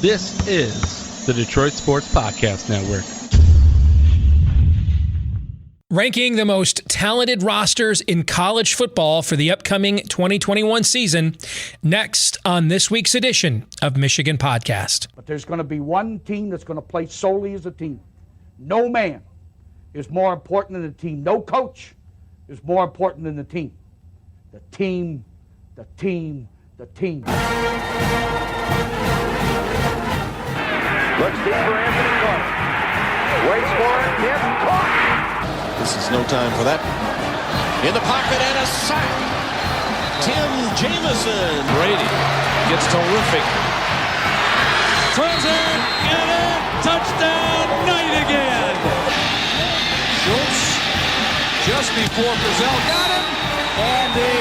This is the Detroit Sports Podcast Network. Ranking the most talented rosters in college football for the upcoming 2021 season, next on this week's edition of Michigan Podcast. But there's going to be one team that's going to play solely as a team. No man is more important than the team. No coach is more important than the team. The team, the team, the team. Looks deep for Anthony Clark. Waits for it. Hit. Caught. This is no time for that. In the pocket and a sack. Tim Jamison. Brady gets terrific. Throws it and a touchdown. Knight again. Schultz just before Brazil got him. And a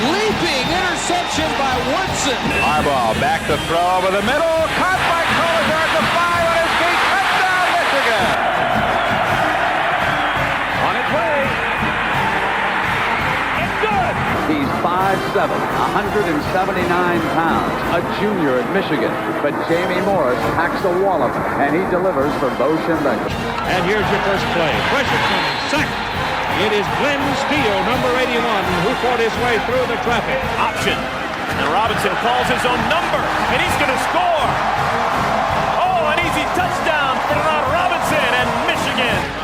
leaping interception by Woodson. Harbaugh back to throw over the middle. Caught by Collier at the 5 on his feet. Touchdown, Michigan. On its way. It's good. He's 5'7", 179 pounds, a junior at Michigan. But Jamie Morris packs a wall of it, and he delivers for Bo Schembechler. And here's your first play. Pressure coming. Sack. It is Glenn Steele, number 81, who fought his way through the traffic. Option. And Robinson calls his own number, and he's going to score. Oh, an easy touchdown for Robinson and Michigan.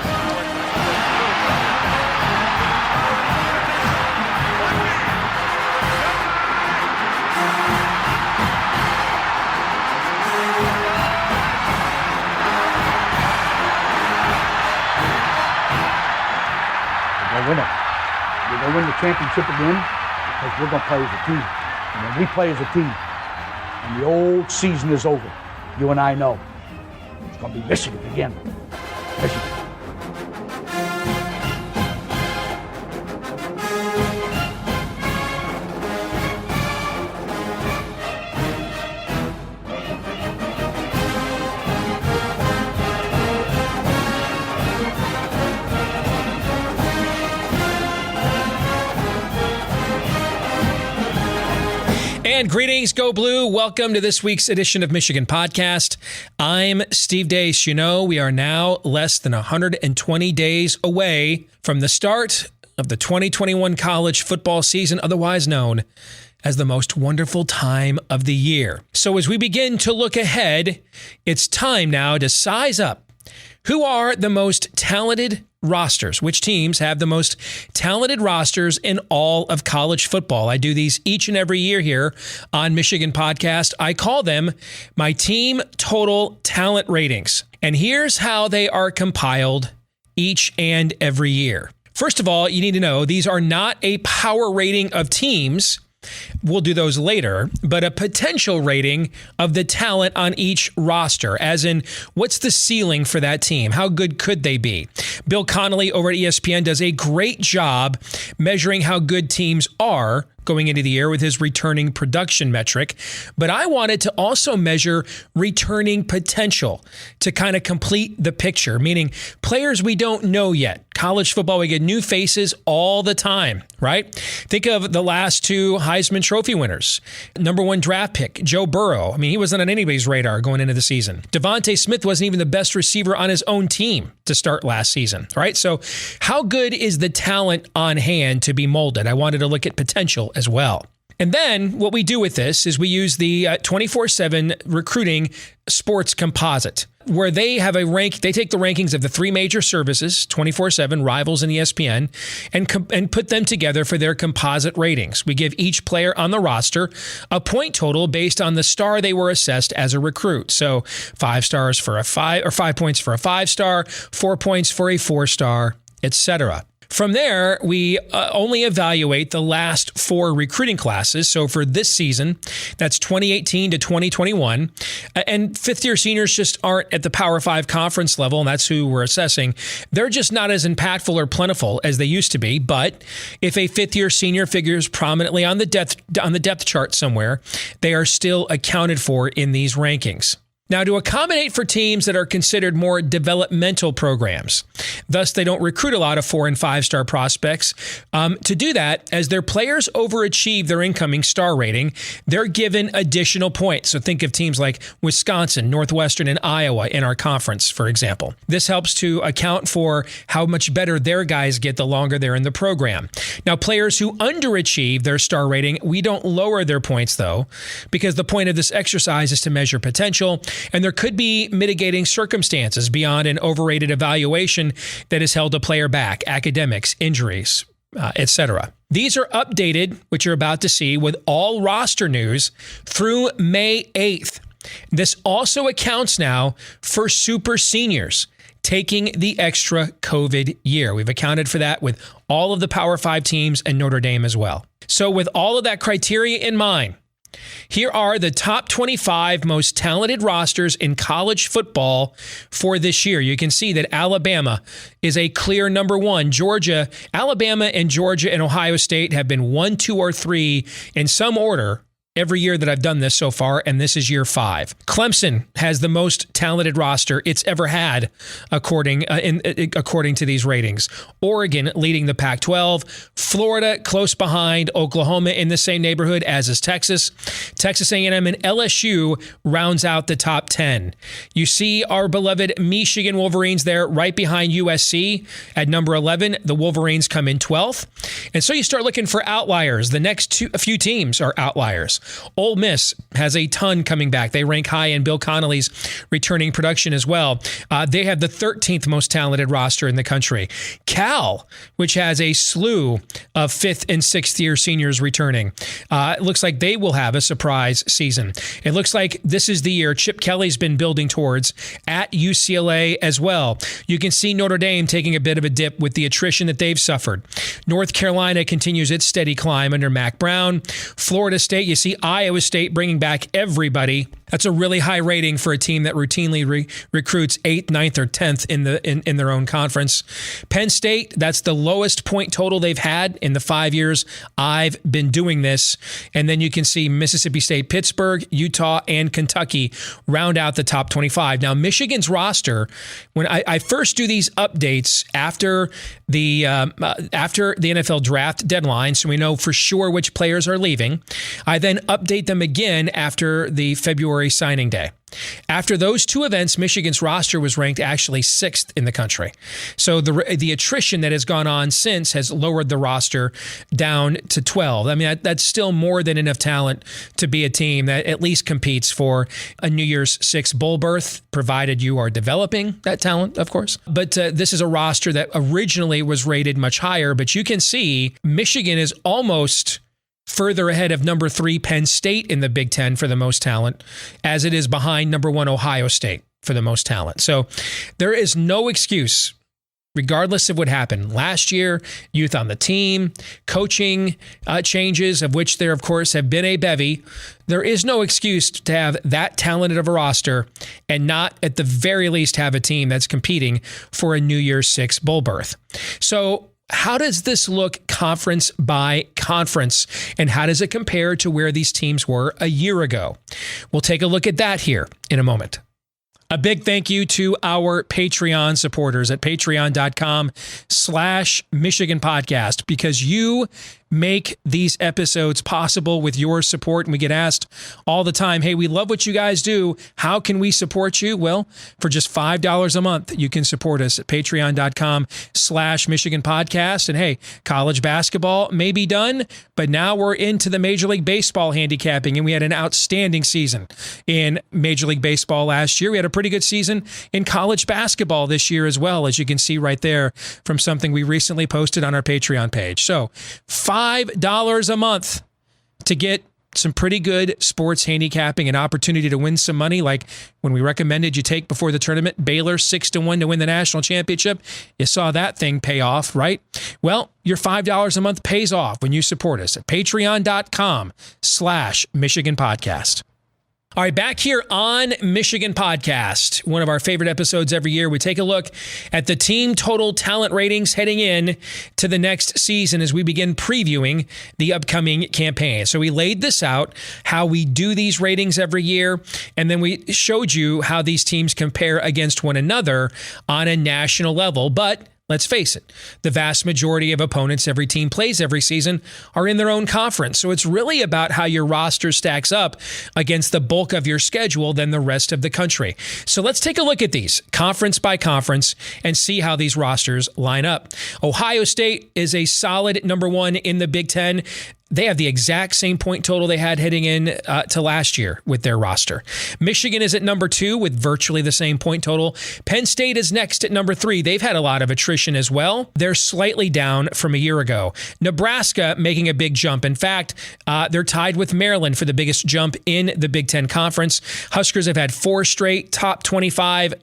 We're going to win the championship again because we're going to play as a team. And when we play as a team and the old season is over, you and I know it's going to be Michigan again. Michigan. And greetings, Go Blue. Welcome to this week's edition of Michigan Podcast. I'm Steve Deace. You know, we are now less than 120 days away from the start of the 2021 college football season, otherwise known as the most wonderful time of the year. So as we begin to look ahead, it's time now to size up who are the most talented rosters, which teams have the most talented rosters in all of college football. I do these each and every year here on Michigan Podcast. I call them my team total talent ratings. And here's how they are compiled each and every year. First of all, you need to know these are not a power rating of teams. We'll do those later, but a potential rating of the talent on each roster, as in what's the ceiling for that team? How good could they be? Bill Connolly over at ESPN does a great job measuring how good teams are going into the year with his returning production metric. But I wanted to also measure returning potential to kind of complete the picture, meaning players we don't know yet. College football, we get new faces all the time, right? Think of the last two Heisman Trophy winners. Number one draft pick, Joe Burrow. I mean, he wasn't on anybody's radar going into the season. Devontae Smith wasn't even the best receiver on his own team to start last season, right? So how good is the talent on hand to be molded? I wanted to look at potential as well. And then what we do with this is we use the 24/7 recruiting sports composite, where they have a rank. They take the rankings of the three major services, 24/7, Rivals, and ESPN, and put them together for their composite ratings. We give each player on the roster a point total based on the star they were assessed as a recruit. So 5 stars for a 5, or 5 points for a 5-star, 4 points for a 4-star, etc. From there, we only evaluate the last 4 recruiting classes. So for this season, that's 2018 to 2021. And fifth-year seniors just aren't at the Power 5 conference level, and that's who we're assessing. They're just not as impactful or plentiful as they used to be. But if a fifth-year senior figures prominently on the depth chart somewhere, they are still accounted for in these rankings. Now, to accommodate for teams that are considered more developmental programs, thus they don't recruit a lot of 4- and 5-star prospects, to do that, as their players overachieve their incoming star rating, they're given additional points. So think of teams like Wisconsin, Northwestern, and Iowa in our conference, for example. This helps to account for how much better their guys get the longer they're in the program. Now, players who underachieve their star rating, we don't lower their points, though, because the point of this exercise is to measure potential. And there could be mitigating circumstances beyond an overrated evaluation that has held a player back, academics, injuries, etc. These are updated, which you're about to see, with all roster news through May 8th. This also accounts now for super seniors taking the extra COVID year. We've accounted for that with all of the Power 5 teams and Notre Dame as well. So with all of that criteria in mind, here are the top 25 most talented rosters in college football for this year. You can see that Alabama is a clear number 1. Alabama and Georgia and Ohio State have been 1, 2, or 3 in some order every year that I've done this so far, and this is year 5. Clemson has the most talented roster it's ever had, according to these ratings. Oregon leading the Pac-12. Florida close behind. Oklahoma in the same neighborhood, as is Texas. Texas A&M and LSU rounds out the top 10. You see our beloved Michigan Wolverines there right behind USC at number 11. The Wolverines come in 12th. And so you start looking for outliers. The next a few teams are outliers. Ole Miss has a ton coming back. They rank high in Bill Connolly's returning production as well. They have the 13th most talented roster in the country. Cal, which has a slew of 5th and 6th year seniors returning, it looks like they will have a surprise season. It looks like this is the year Chip Kelly's been building towards at UCLA as well. You can see Notre Dame taking a bit of a dip with the attrition that they've suffered. North Carolina continues its steady climb under Mac Brown. Florida State, you see Iowa State bringing back everybody. That's a really high rating for a team that routinely recruits 8th, 9th, or 10th in their own conference. Penn State, that's the lowest point total they've had in the 5 years I've been doing this. And then you can see Mississippi State, Pittsburgh, Utah, and Kentucky round out the top 25. Now, Michigan's roster, when I first do these updates after the NFL draft deadline, so we know for sure which players are leaving, I then update them again after the February signing day. After those two events, Michigan's roster was ranked actually 6th in the country. So the attrition that has gone on since has lowered the roster down to 12. I mean, that's still more than enough talent to be a team that at least competes for a New Year's 6 bowl berth, provided you are developing that talent, of course. But this is a roster that originally was rated much higher, but you can see Michigan is almost further ahead of number 3 Penn State in the Big Ten for the most talent, as it is behind number 1 Ohio State for the most talent. So there is no excuse, regardless of what happened last year, youth on the team, coaching changes, of which there, of course, have been a bevy. There is no excuse to have that talented of a roster and not, at the very least, have a team that's competing for a New Year's 6 bowl berth. So how does this look conference by conference, and how does it compare to where these teams were a year ago? We'll take a look at that here in a moment. A big thank you to our Patreon supporters at patreon.com/Michigan Podcast, because you make these episodes possible with your support. And we get asked all the time, hey, we love what you guys do. How can we support you? Well, for just $5 a month, you can support us at patreon.com/Michigan Podcast. And hey, college basketball may be done, but now we're into the Major League Baseball handicapping, and we had an outstanding season in Major League Baseball last year. We had a pretty good season in college basketball this year as well, as you can see right there from something we recently posted on our Patreon page. So $5 a month to get some pretty good sports handicapping, an opportunity to win some money, like when we recommended you take before the tournament, Baylor 6-1 to win the national championship. You saw that thing pay off, right? Well, your $5 a month pays off when you support us at patreon.com/Michigan Podcast. All right, back here on Michigan Podcast, one of our favorite episodes every year, we take a look at the team total talent ratings heading in to the next season as we begin previewing the upcoming campaign. So we laid this out, how we do these ratings every year, and then we showed you how these teams compare against one another on a national level. But let's face it, the vast majority of opponents every team plays every season are in their own conference. So it's really about how your roster stacks up against the bulk of your schedule than the rest of the country. So let's take a look at these conference by conference and see how these rosters line up. Ohio State is a solid number one in the Big Ten. They have the exact same point total they had heading in to last year with their roster. Michigan is at number 2 with virtually the same point total. Penn State is next at number 3. They've had a lot of attrition as well. They're slightly down from a year ago. Nebraska making a big jump. In fact, they're tied with Maryland for the biggest jump in the Big Ten Conference. Huskers have had 4 straight top 25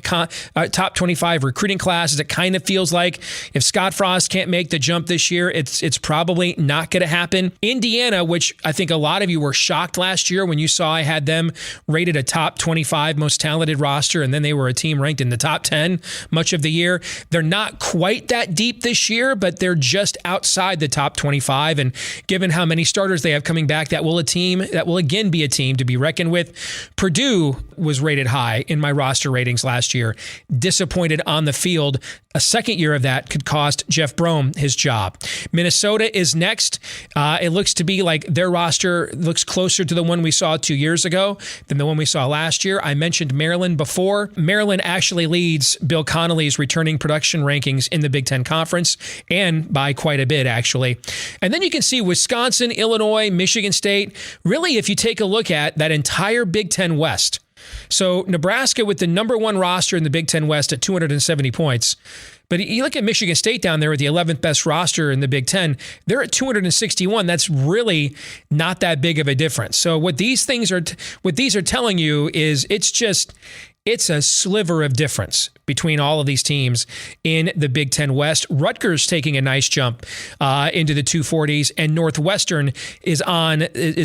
recruiting classes. It kind of feels like if Scott Frost can't make the jump this year, it's probably not going to happen. Indiana, which I think a lot of you were shocked last year when you saw I had them rated a top 25 most talented roster, and then they were a team ranked in the top 10 much of the year. They're not quite that deep this year, but they're just outside the top 25. And given how many starters they have coming back, that will again be a team to be reckoned with. Purdue was rated high in my roster ratings last year. Disappointed on the field. A second year of that could cost Jeff Brom his job. Minnesota is next. It looks to be like their roster looks closer to the one we saw 2 years ago than the one we saw last year. I mentioned Maryland before. Maryland actually leads Bill Connolly's returning production rankings in the Big Ten Conference, and by quite a bit, actually. And then you can see Wisconsin, Illinois, Michigan State. Really, if you take a look at that entire Big Ten West, so Nebraska with the number 1 roster in the Big Ten West at 270 points. But you look at Michigan State down there with the 11th best roster in the Big Ten, they're at 261. That's really not that big of a difference. So what these are telling you is it's a sliver of difference between all of these teams in the Big Ten West. Rutgers taking a nice jump into the 240s, and Northwestern is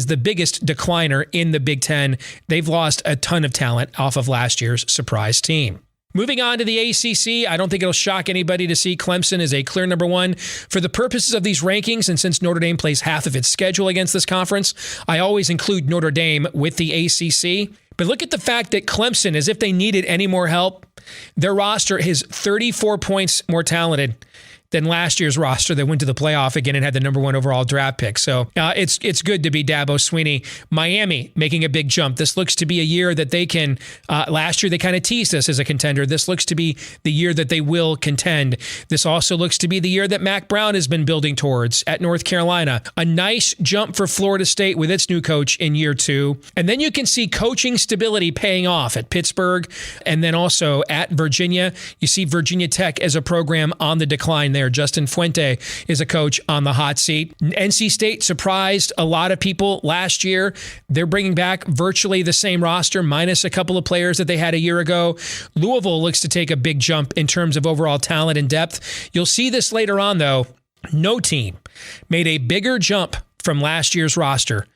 the biggest decliner in the Big Ten. They've lost a ton of talent off of last year's surprise team. Moving on to the ACC, I don't think it'll shock anybody to see Clemson is a clear number 1. For the purposes of these rankings, and since Notre Dame plays half of its schedule against this conference, I always include Notre Dame with the ACC. But look at the fact that Clemson, as if they needed any more help, their roster is 34 points more talented than last year's roster that went to the playoff again and had the number 1 overall draft pick. So it's good to be Dabo Swinney. Miami making a big jump. This looks to be a year that they can, last year they kind of teased us as a contender. This looks to be the year that they will contend. This also looks to be the year that Mac Brown has been building towards at North Carolina. A nice jump for Florida State with its new coach in year 2. And then you can see coaching stability paying off at Pittsburgh and then also at Virginia. You see Virginia Tech as a program on the decline there. Justin Fuente is a coach on the hot seat. NC State surprised a lot of people last year. They're bringing back virtually the same roster, minus a couple of players that they had a year ago. Louisville looks to take a big jump in terms of overall talent and depth. You'll see this later on, though. No team made a bigger jump from last year's roster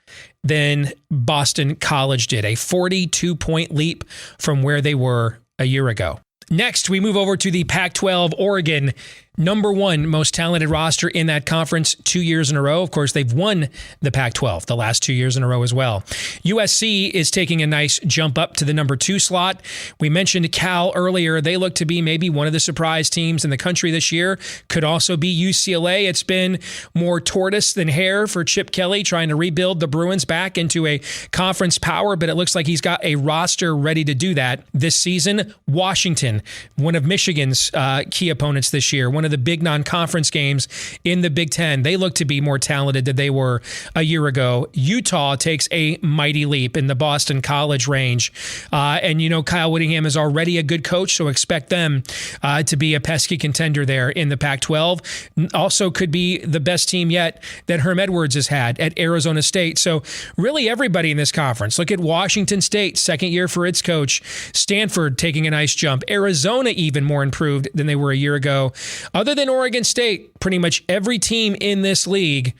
than Boston College did, a 42-point leap from where they were a year ago. Next, we move over to the Pac-12. Oregon, number 1 most talented roster in that conference 2 years in a row. Of course, they've won the Pac-12 the last 2 years in a row as well. USC is taking a nice jump up to the number 2 slot. We mentioned Cal earlier. They look to be maybe one of the surprise teams in the country this year. Could also be UCLA. It's been more tortoise than hare for Chip Kelly trying to rebuild the Bruins back into a conference power, but it looks like he's got a roster ready to do that this season. Washington, one of Michigan's key opponents this year, one of the big non-conference games in the Big Ten. They look to be more talented than they were a year ago. Utah takes a mighty leap in the Boston College range. And you know, Kyle Whittingham is already a good coach, so expect them to be a pesky contender there in the Pac-12. Also could be the best team yet that Herm Edwards has had at Arizona State. So really everybody in this conference. Look at Washington State, second year for its coach. Stanford taking a nice jump. Arizona even more improved than they were a year ago. Other than Oregon State, pretty much every team in this league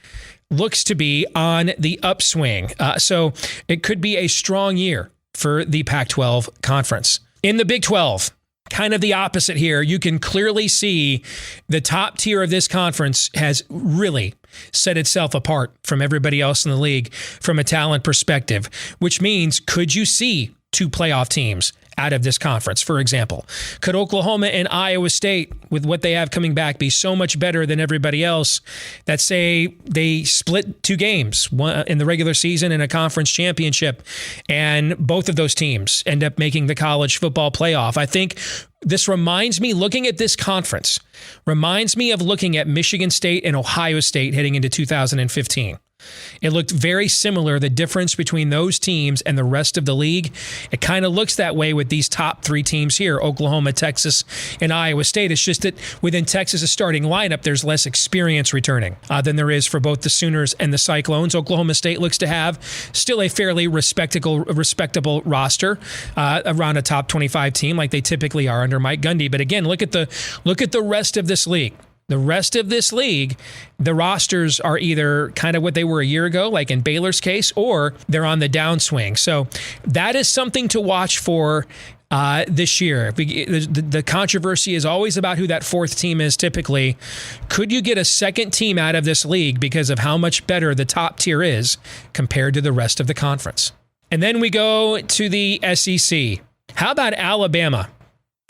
looks to be on the upswing. So it could be a strong year for the Pac-12 conference. In the Big 12, kind of the opposite here. You can clearly see the top tier of this conference has really set itself apart from everybody else in the league from a talent perspective, which means could you see 2 playoff teams out of this conference, for example? Could Oklahoma and Iowa State, with what they have coming back, be so much better than everybody else that, say, they split 2 games, one in the regular season and a conference championship, and both of those teams end up making the college football playoff? I think this reminds me, looking at this conference, reminds me of looking at Michigan State and Ohio State heading into 2015. It looked very similar, the difference between those teams and the rest of the league. It kind of looks that way with these top 3 teams here, Oklahoma, Texas, and Iowa State. It's just that within Texas' starting lineup, there's less experience returning than there is for both the Sooners and the Cyclones. Oklahoma State looks to have still a fairly respectable roster around a top 25 team like they typically are under Mike Gundy. But again, look at the rest of this league. The rest of this league, the rosters are either kind of what they were a year ago, like in Baylor's case, or they're on the downswing. So that is something to watch for this year. The controversy is always about who that 4th team is typically. Could you get a second team out of this league because of how much better the top tier is compared to the rest of the conference? And then we go to the SEC. How about Alabama,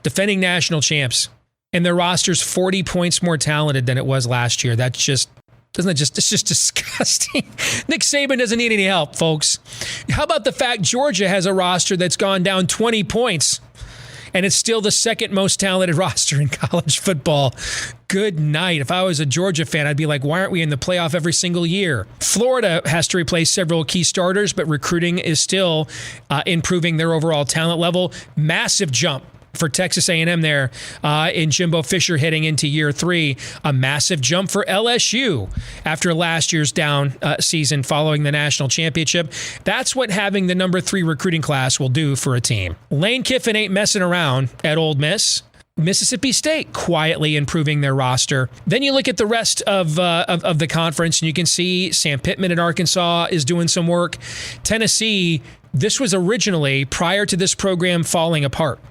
defending national champs? And their roster's 40 points more talented than it was last year. It's just disgusting. Nick Saban doesn't need any help, folks. How about the fact Georgia has a roster that's gone down 20 points, and it's still the 2nd most talented roster in college football? Good night. If I was a Georgia fan, I'd be like, why aren't we in the playoff every single year? Florida has to replace several key starters, but recruiting is still improving their overall talent level. Massive jump for Texas A&M there in Jimbo Fisher heading into year 3. A massive jump for LSU after last year's down season following the national championship. That's what having the number 3 recruiting class will do for a team. Lane Kiffin ain't messing around at Ole Miss. Mississippi State quietly improving their roster. Then you look at the rest of the conference, and you can see Sam Pittman at Arkansas is doing some work. Tennessee, this was originally, prior to this program falling apart,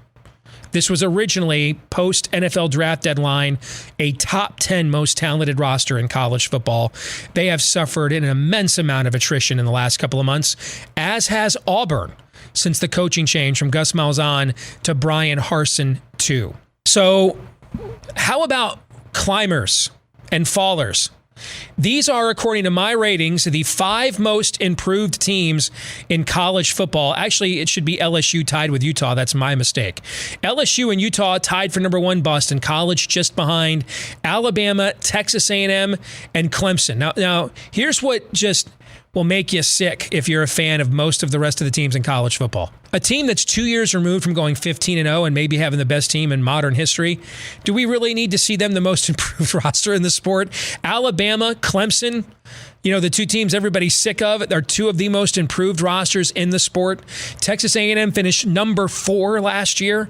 this was originally, post-NFL draft deadline, a top 10 most talented roster in college football. They have suffered an immense amount of attrition in the last couple of months, as has Auburn, since the coaching change from Gus Malzahn to Brian Harsin II. So how about climbers and fallers? These are, according to my ratings, the 5 most improved teams in college football. Actually, it should be LSU tied with Utah. That's my mistake. LSU and Utah tied for number 1 bust in college, just behind Alabama, Texas A&M, and Clemson. Now, here's what just will make you sick if you're a fan of most of the rest of the teams in college football. A team that's 2 years removed from going 15-0 and maybe having the best team in modern history, do we really need to see them the most improved roster in the sport? Alabama, Clemson, the 2 teams everybody's sick of, are 2 of the most improved rosters in the sport. Texas A&M finished number 4 last year.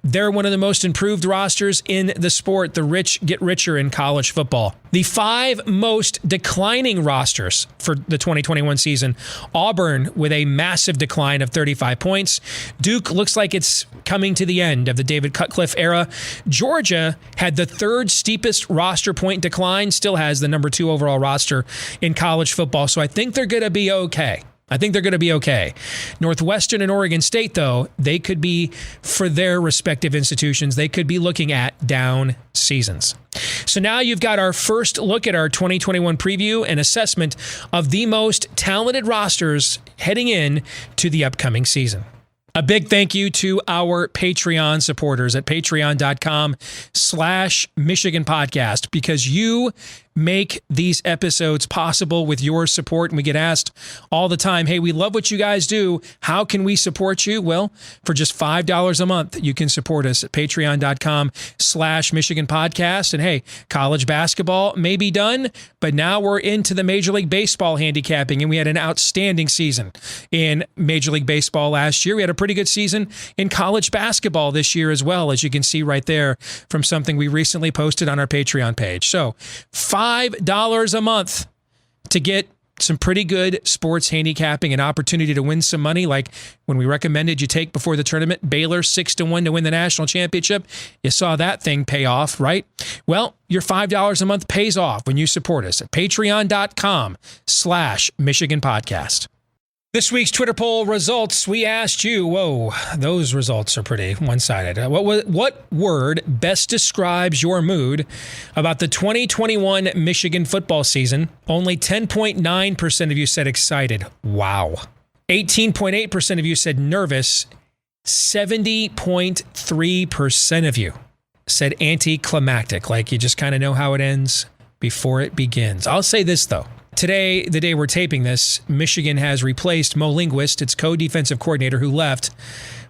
They're one of the most improved rosters in the sport. The rich get richer in college football. The 5 most declining rosters for the 2021 season: Auburn with a massive decline of 35 points. Duke looks like it's coming to the end of the David Cutcliffe era. Georgia had the 3rd steepest roster point decline, still has the number 2 overall roster in college football. So I think they're going to be okay. Northwestern and Oregon State, though, they could be, for their respective institutions, they could be looking at down seasons. So now you've got our first look at our 2021 preview and assessment of the most talented rosters heading in to the upcoming season. A big thank you to our Patreon supporters at patreon.com/Michigan Podcast, because you make these episodes possible with your support. And we get asked all the time, hey, we love what you guys do. How can we support you? Well, for just $5 a month, you can support us at patreon.com/Michigan Podcast. And hey, college basketball may be done, but now we're into the Major League Baseball handicapping, and we had an outstanding season in Major League Baseball last year. We had a pretty good season in college basketball this year as well, as you can see right there from something we recently posted on our Patreon page. So $5 a month to get some pretty good sports handicapping, an opportunity to win some money, like when we recommended you take before the tournament, Baylor 6-1 to win the national championship. You saw that thing pay off, right? Well, your $5 a month pays off when you support us at patreon.com/Michigan Podcast. This week's Twitter poll results, we asked you, whoa, those results are pretty one-sided. What word best describes your mood about the 2021 Michigan football season? Only 10.9% of you said excited. Wow. 18.8% of you said nervous. 70.3% of you said anticlimactic, like you just kind of know how it ends before it begins. I'll say this, though. Today, the day we're taping this, Michigan has replaced Mo Linguist, its co-defensive coordinator who left,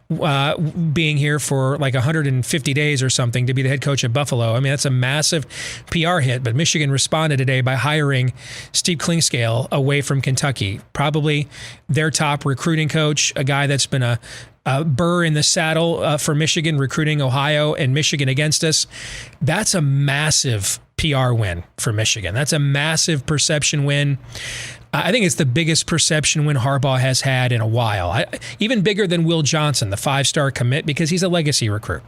being here for like 150 days or something to be the head coach at Buffalo. I mean, that's a massive PR hit, but Michigan responded today by hiring Steve Klingscale away from Kentucky, probably their top recruiting coach, a guy that's been a burr in the saddle for Michigan, recruiting Ohio and Michigan against us. That's a massive PR win for Michigan. That's a massive perception win. I think it's the biggest perception win Harbaugh has had in a while. Even bigger than Will Johnson, the 5-star commit, because he's a legacy recruit.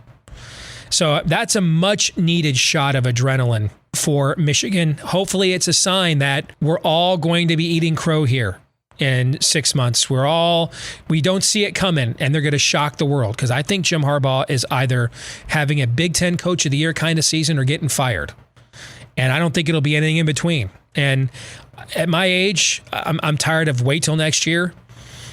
So that's a much needed shot of adrenaline for Michigan. Hopefully it's a sign that we're all going to be eating crow here in 6 months. We don't see it coming, and they're going to shock the world, because I think Jim Harbaugh is either having a Big Ten Coach of the Year kind of season or getting fired. And I don't think it'll be anything in between. And at my age, I'm tired of wait till next year.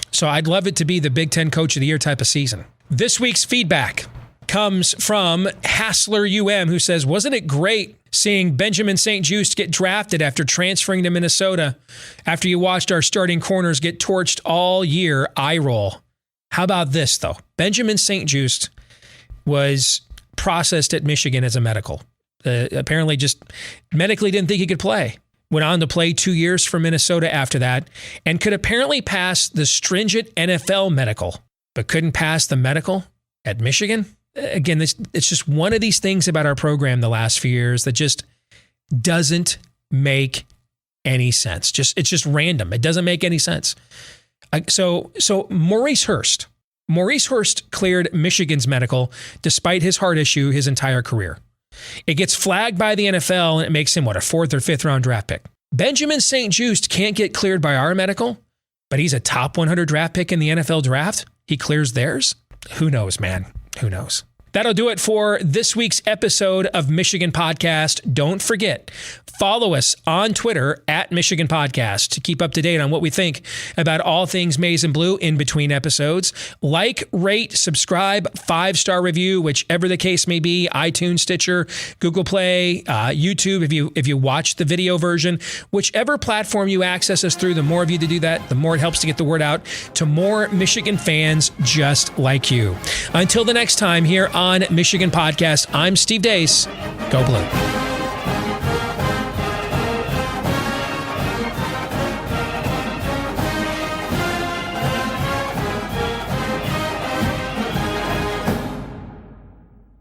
So I'd love it to be the Big Ten Coach of the Year type of season. This week's feedback comes from Hassler UM, who says, wasn't it great seeing Benjamin St. Juste get drafted after transferring to Minnesota after you watched our starting corners get torched all year? Eye roll. How about this, though? Benjamin St. Juste was processed at Michigan as a medical. Apparently just medically didn't think he could play. Went on to play 2 years for Minnesota after that and could apparently pass the stringent NFL medical, but couldn't pass the medical at Michigan. Again, it's just one of these things about our program the last few years that just doesn't make any sense. It's just random. It doesn't make any sense. So Maurice Hurst cleared Michigan's medical despite his heart issue his entire career. It gets flagged by the NFL, and it makes him, a 4th or 5th round draft pick. Benjamin St. Juste can't get cleared by our medical, but he's a top 100 draft pick in the NFL draft. He clears theirs. Who knows, man? Who knows? That'll do it for this week's episode of Michigan Podcast. Don't forget, follow us on Twitter at Michigan Podcast to keep up to date on what we think about all things maize and blue in between episodes. Like, rate, subscribe, 5-star review, whichever the case may be, iTunes, Stitcher, Google Play, YouTube, if you watch the video version, whichever platform you access us through, the more of you to do that, the more it helps to get the word out to more Michigan fans just like you. Until the next time here on Michigan Podcast, I'm Steve Deace. Go Blue.